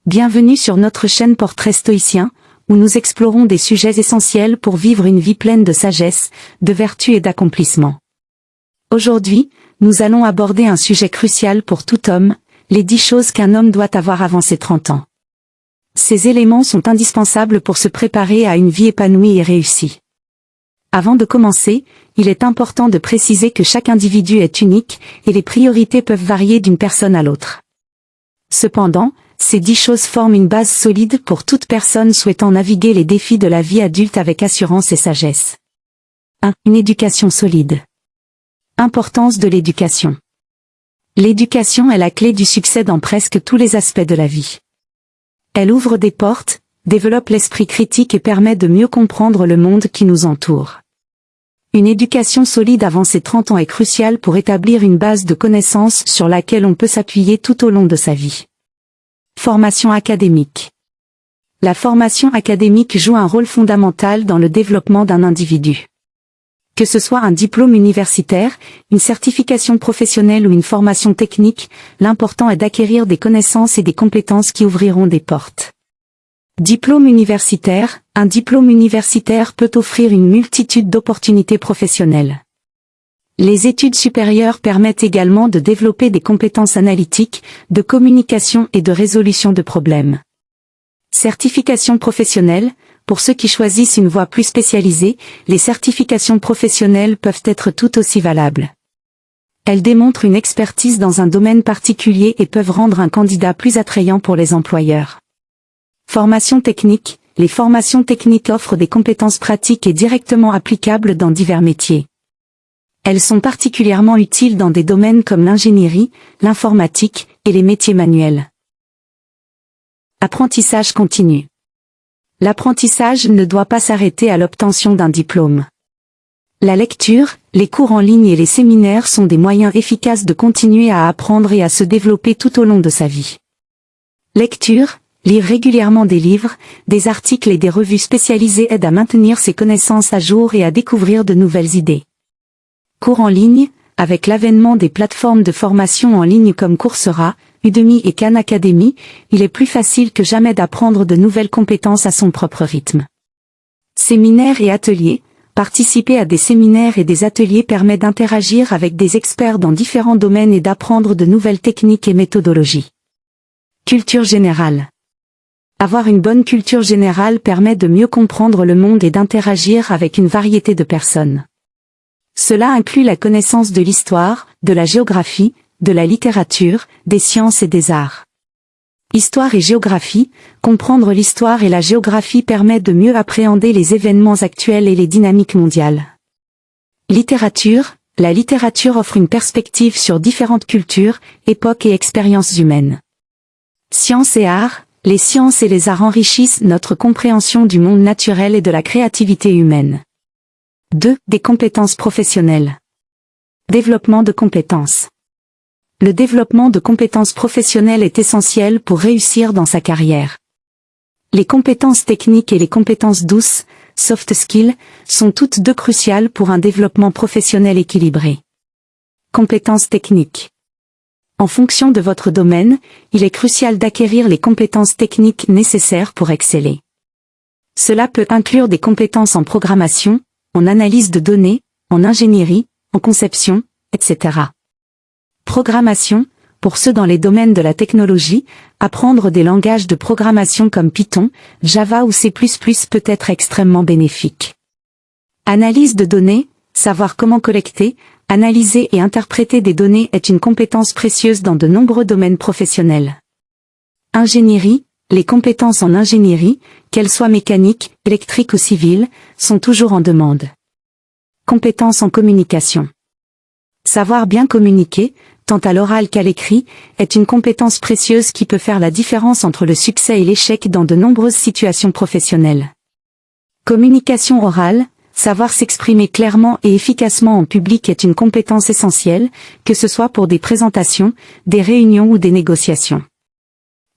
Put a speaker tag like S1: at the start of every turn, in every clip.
S1: Bienvenue sur notre chaîne Portrait Stoïcien, où nous explorons des sujets essentiels pour vivre une vie pleine de sagesse, de vertu et d'accomplissement. Aujourd'hui, nous allons aborder un sujet crucial pour tout homme, les 10 choses qu'un homme doit avoir avant ses 30 ans. Ces éléments sont indispensables pour se préparer à une vie épanouie et réussie. Avant de commencer, il est important de préciser que chaque individu est unique, et les priorités peuvent varier d'une personne à l'autre. Cependant, ces 10 choses forment une base solide pour toute personne souhaitant naviguer les défis de la vie adulte avec assurance et sagesse. 1. Une éducation solide. Importance de l'éducation. L'éducation est la clé du succès dans presque tous les aspects de la vie. Elle ouvre des portes, développe l'esprit critique et permet de mieux comprendre le monde qui nous entoure. Une éducation solide avant ses 30 ans est cruciale pour établir une base de connaissances sur laquelle on peut s'appuyer tout au long de sa vie. Formation académique. La formation académique joue un rôle fondamental dans le développement d'un individu. Que ce soit un diplôme universitaire, une certification professionnelle ou une formation technique, l'important est d'acquérir des connaissances et des compétences qui ouvriront des portes. Diplôme universitaire. Un diplôme universitaire peut offrir une multitude d'opportunités professionnelles. Les études supérieures permettent également de développer des compétences analytiques, de communication et de résolution de problèmes. Certification professionnelle. Pour ceux qui choisissent une voie plus spécialisée, les certifications professionnelles peuvent être tout aussi valables. Elles démontrent une expertise dans un domaine particulier et peuvent rendre un candidat plus attrayant pour les employeurs. Formation technique. Les formations techniques offrent des compétences pratiques et directement applicables dans divers métiers. Elles sont particulièrement utiles dans des domaines comme l'ingénierie, l'informatique et les métiers manuels. Apprentissage continu. L'apprentissage ne doit pas s'arrêter à l'obtention d'un diplôme. La lecture, les cours en ligne et les séminaires sont des moyens efficaces de continuer à apprendre et à se développer tout au long de sa vie. Lecture. Lire régulièrement des livres, des articles et des revues spécialisées aident à maintenir ses connaissances à jour et à découvrir de nouvelles idées. Cours en ligne. Avec l'avènement des plateformes de formation en ligne comme Coursera, Udemy et Khan Academy, il est plus facile que jamais d'apprendre de nouvelles compétences à son propre rythme. Séminaires et ateliers. Participer à des séminaires et des ateliers permet d'interagir avec des experts dans différents domaines et d'apprendre de nouvelles techniques et méthodologies. Culture générale. Avoir une bonne culture générale permet de mieux comprendre le monde et d'interagir avec une variété de personnes. Cela inclut la connaissance de l'histoire, de la géographie, de la littérature, des sciences et des arts. Histoire et géographie. Comprendre l'histoire et la géographie permet de mieux appréhender les événements actuels et les dynamiques mondiales. Littérature. La littérature offre une perspective sur différentes cultures, époques et expériences humaines. Sciences et arts. Les sciences et les arts enrichissent notre compréhension du monde naturel et de la créativité humaine. 2. Des compétences professionnelles. Développement de compétences. Le développement de compétences professionnelles est essentiel pour réussir dans sa carrière. Les compétences techniques et les compétences douces, soft skills, sont toutes deux cruciales pour un développement professionnel équilibré. Compétences techniques. En fonction de votre domaine, il est crucial d'acquérir les compétences techniques nécessaires pour exceller. Cela peut inclure des compétences en programmation, en analyse de données, en ingénierie, en conception, etc. Programmation. Pour ceux dans les domaines de la technologie, apprendre des langages de programmation comme Python, Java ou C++ peut être extrêmement bénéfique. Analyse de données. Savoir comment collecter, analyser et interpréter des données est une compétence précieuse dans de nombreux domaines professionnels. Ingénierie. Les compétences en ingénierie, qu'elles soient mécaniques, électriques ou civiles, sont toujours en demande. Compétences en communication. Savoir bien communiquer, tant à l'oral qu'à l'écrit, est une compétence précieuse qui peut faire la différence entre le succès et l'échec dans de nombreuses situations professionnelles. Communication orale. Savoir s'exprimer clairement et efficacement en public est une compétence essentielle, que ce soit pour des présentations, des réunions ou des négociations.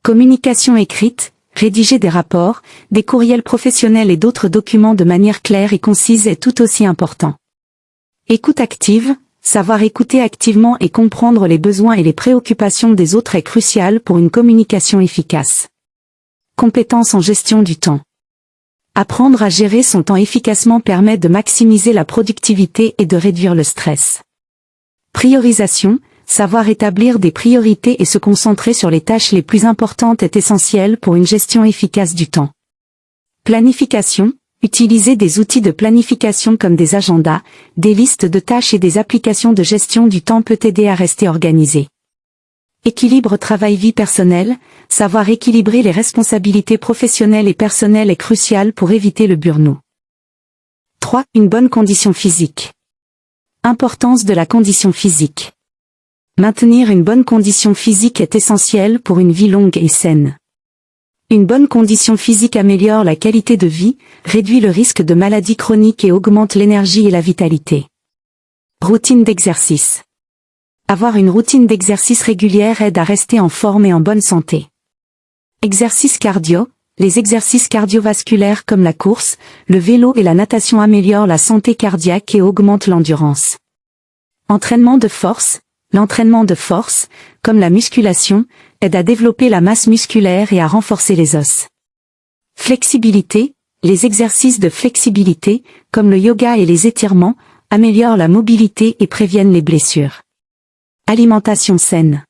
S1: Communication écrite. Rédiger des rapports, des courriels professionnels et d'autres documents de manière claire et concise est tout aussi important. Écoute active. Savoir écouter activement et comprendre les besoins et les préoccupations des autres est crucial pour une communication efficace. Compétences en gestion du temps. Apprendre à gérer son temps efficacement permet de maximiser la productivité et de réduire le stress. Priorisation. Savoir établir des priorités et se concentrer sur les tâches les plus importantes est essentiel pour une gestion efficace du temps. Planification. Utiliser des outils de planification comme des agendas, des listes de tâches et des applications de gestion du temps peut aider à rester organisé. Équilibre travail-vie personnelle. Savoir équilibrer les responsabilités professionnelles et personnelles est crucial pour éviter le burn-out. 3. Une bonne condition physique. Importance de la condition physique. Maintenir une bonne condition physique est essentiel pour une vie longue et saine. Une bonne condition physique améliore la qualité de vie, réduit le risque de maladies chroniques et augmente l'énergie et la vitalité. Routine d'exercice. Avoir une routine d'exercice régulière aide à rester en forme et en bonne santé. Exercice cardio. Les exercices cardiovasculaires comme la course, le vélo et la natation améliorent la santé cardiaque et augmentent l'endurance. Entraînement de force. L'entraînement de force, comme la musculation, aide à développer la masse musculaire et à renforcer les os. Flexibilité. Les exercices de flexibilité, comme le yoga et les étirements, améliorent la mobilité et préviennent les blessures. Alimentation saine.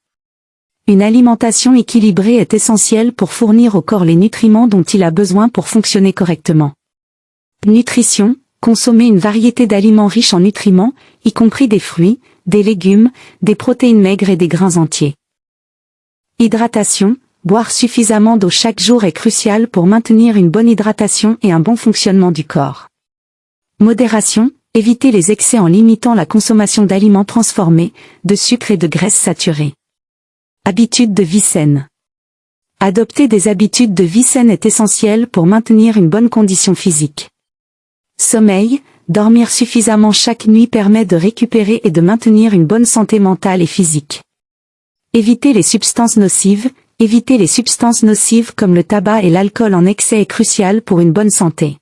S1: Une alimentation équilibrée est essentielle pour fournir au corps les nutriments dont il a besoin pour fonctionner correctement. Nutrition. Consommer une variété d'aliments riches en nutriments, y compris des fruits, des légumes, des protéines maigres et des grains entiers. Hydratation. Boire suffisamment d'eau chaque jour est crucial pour maintenir une bonne hydratation et un bon fonctionnement du corps. Modération. Éviter les excès en limitant la consommation d'aliments transformés, de sucre et de graisses saturées. Habitudes de vie saine. Adopter des habitudes de vie saine est essentiel pour maintenir une bonne condition physique. Sommeil. Dormir suffisamment chaque nuit permet de récupérer et de maintenir une bonne santé mentale et physique. Éviter les substances nocives. Éviter les substances nocives comme le tabac et l'alcool en excès est crucial pour une bonne santé.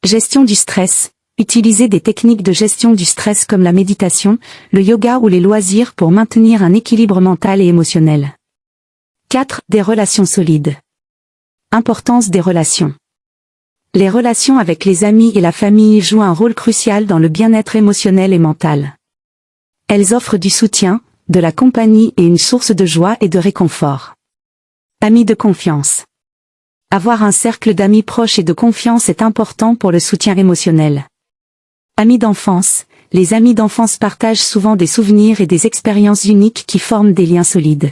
S1: Gestion du stress. Utiliser des techniques de gestion du stress comme la méditation, le yoga ou les loisirs pour maintenir un équilibre mental et émotionnel. 4. Des relations solides. Importance des relations. Les relations avec les amis et la famille jouent un rôle crucial dans le bien-être émotionnel et mental. Elles offrent du soutien, de la compagnie et une source de joie et de réconfort. Amis de confiance. Avoir un cercle d'amis proches et de confiance est important pour le soutien émotionnel. Amis d'enfance. Les amis d'enfance partagent souvent des souvenirs et des expériences uniques qui forment des liens solides.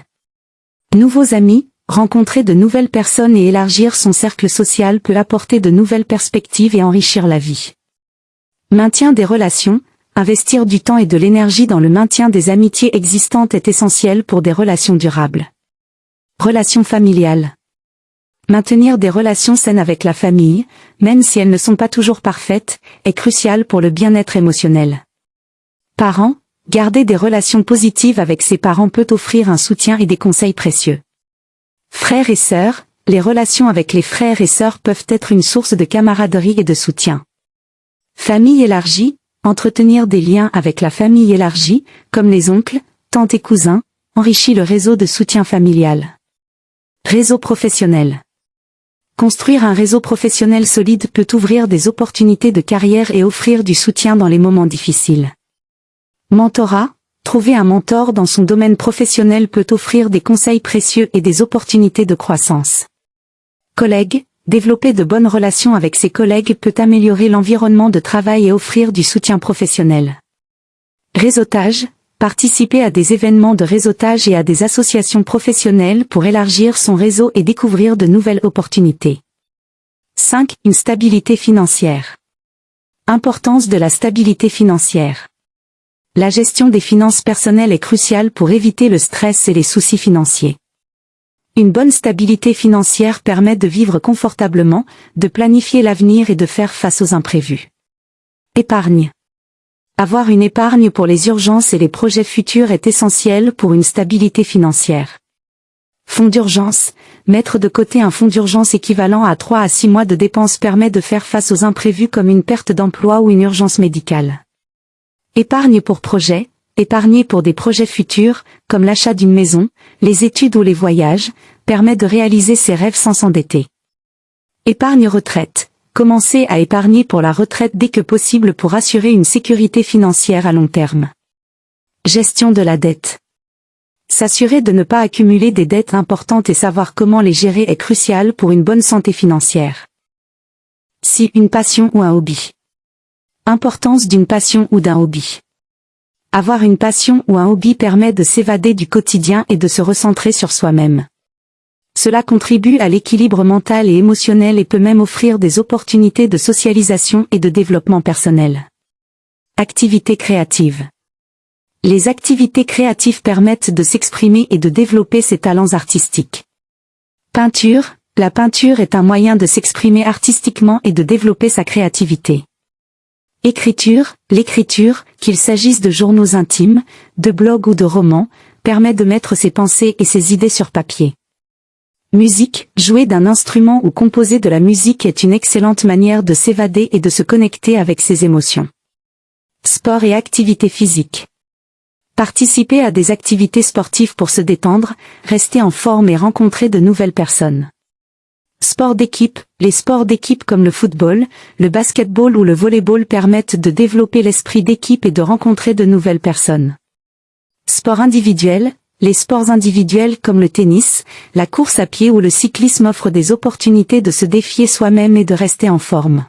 S1: Nouveaux amis. Rencontrer de nouvelles personnes et élargir son cercle social peut apporter de nouvelles perspectives et enrichir la vie. Maintien des relations. Investir du temps et de l'énergie dans le maintien des amitiés existantes est essentiel pour des relations durables. Relations familiales. Maintenir des relations saines avec la famille, même si elles ne sont pas toujours parfaites, est crucial pour le bien-être émotionnel. Parents. Garder des relations positives avec ses parents peut offrir un soutien et des conseils précieux. Frères et sœurs. Les relations avec les frères et sœurs peuvent être une source de camaraderie et de soutien. Famille élargie. Entretenir des liens avec la famille élargie, comme les oncles, tantes et cousins, enrichit le réseau de soutien familial. Réseau professionnel. Construire un réseau professionnel solide peut ouvrir des opportunités de carrière et offrir du soutien dans les moments difficiles. Mentorat. Trouver un mentor dans son domaine professionnel peut offrir des conseils précieux et des opportunités de croissance. Collègues. Développer de bonnes relations avec ses collègues peut améliorer l'environnement de travail et offrir du soutien professionnel. Réseautage. Participer à des événements de réseautage et à des associations professionnelles pour élargir son réseau et découvrir de nouvelles opportunités. 5. Une stabilité financière. Importance de la stabilité financière. La gestion des finances personnelles est cruciale pour éviter le stress et les soucis financiers. Une bonne stabilité financière permet de vivre confortablement, de planifier l'avenir et de faire face aux imprévus. Épargne. Avoir une épargne pour les urgences et les projets futurs est essentiel pour une stabilité financière. Fonds d'urgence. Mettre de côté un fonds d'urgence équivalent à 3 à 6 mois de dépenses permet de faire face aux imprévus comme une perte d'emploi ou une urgence médicale. Épargne pour projet. Épargner pour des projets futurs, comme l'achat d'une maison, les études ou les voyages, permet de réaliser ses rêves sans s'endetter. Épargne retraite. Commencer à épargner pour la retraite dès que possible pour assurer une sécurité financière à long terme. Gestion de la dette. S'assurer de ne pas accumuler des dettes importantes et savoir comment les gérer est crucial pour une bonne santé financière. Si une passion ou un hobby. Importance d'une passion ou d'un hobby. Avoir une passion ou un hobby permet de s'évader du quotidien et de se recentrer sur soi-même. Cela contribue à l'équilibre mental et émotionnel et peut même offrir des opportunités de socialisation et de développement personnel. Activités créatives. Les activités créatives permettent de s'exprimer et de développer ses talents artistiques. Peinture. La peinture est un moyen de s'exprimer artistiquement et de développer sa créativité. Écriture. L'écriture, qu'il s'agisse de journaux intimes, de blogs ou de romans, permet de mettre ses pensées et ses idées sur papier. Musique. Jouer d'un instrument ou composer de la musique est une excellente manière de s'évader et de se connecter avec ses émotions. Sport et activités physiques. Participer à des activités sportives pour se détendre, rester en forme et rencontrer de nouvelles personnes. Sport d'équipe. Les sports d'équipe comme le football, le basketball ou le volleyball permettent de développer l'esprit d'équipe et de rencontrer de nouvelles personnes. Sport individuel. Les sports individuels comme le tennis, la course à pied ou le cyclisme offrent des opportunités de se défier soi-même et de rester en forme.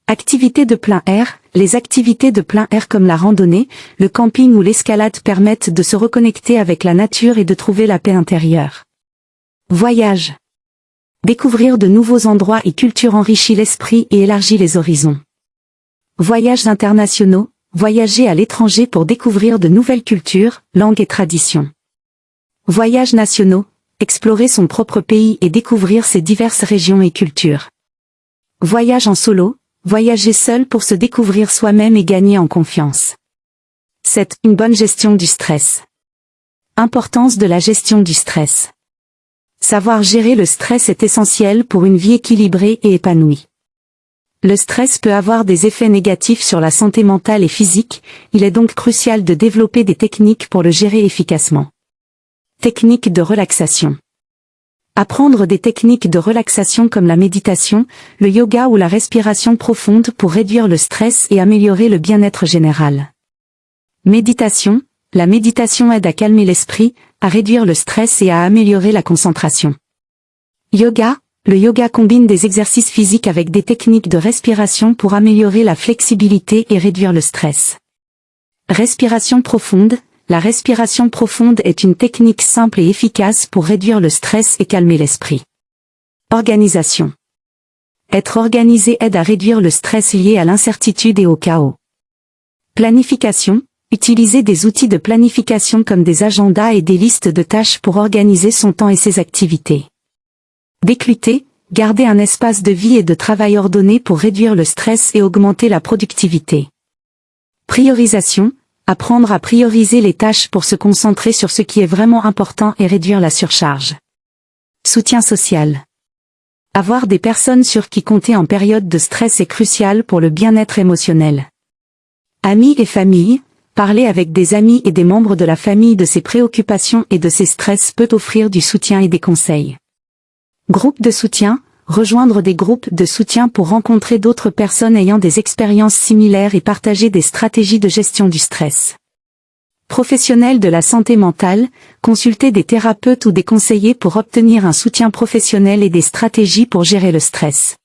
S1: Activités de plein air. Les activités de plein air comme la randonnée, le camping ou l'escalade permettent de se reconnecter avec la nature et de trouver la paix intérieure. Voyage. Découvrir de nouveaux endroits et cultures enrichit l'esprit et élargit les horizons. Voyages internationaux. Voyager à l'étranger pour découvrir de nouvelles cultures, langues et traditions. Voyages nationaux. Explorer son propre pays et découvrir ses diverses régions et cultures. Voyage en solo. Voyager seul pour se découvrir soi-même et gagner en confiance. 7. Une bonne gestion du stress. Importance de la gestion du stress. Savoir gérer le stress est essentiel pour une vie équilibrée et épanouie. Le stress peut avoir des effets négatifs sur la santé mentale et physique, il est donc crucial de développer des techniques pour le gérer efficacement. Techniques de relaxation. Apprendre des techniques de relaxation comme la méditation, le yoga ou la respiration profonde pour réduire le stress et améliorer le bien-être général. Méditation. La méditation aide à calmer l'esprit, à réduire le stress et à améliorer la concentration. Yoga. Le yoga combine des exercices physiques avec des techniques de respiration pour améliorer la flexibilité et réduire le stress. Respiration profonde. La respiration profonde est une technique simple et efficace pour réduire le stress et calmer l'esprit. Organisation. Être organisé aide à réduire le stress lié à l'incertitude et au chaos. Planification. Utiliser des outils de planification comme des agendas et des listes de tâches pour organiser son temps et ses activités. Décluter. Garder un espace de vie et de travail ordonné pour réduire le stress et augmenter la productivité. Priorisation. Apprendre à prioriser les tâches pour se concentrer sur ce qui est vraiment important et réduire la surcharge. Soutien social. Avoir des personnes sur qui compter en période de stress est crucial pour le bien-être émotionnel. Amis et famille. Parler avec des amis et des membres de la famille de ses préoccupations et de ses stress peut offrir du soutien et des conseils. Groupe de soutien. Rejoindre des groupes de soutien pour rencontrer d'autres personnes ayant des expériences similaires et partager des stratégies de gestion du stress. Professionnels de la santé mentale, consulter des thérapeutes ou des conseillers pour obtenir un soutien professionnel et des stratégies pour gérer le stress.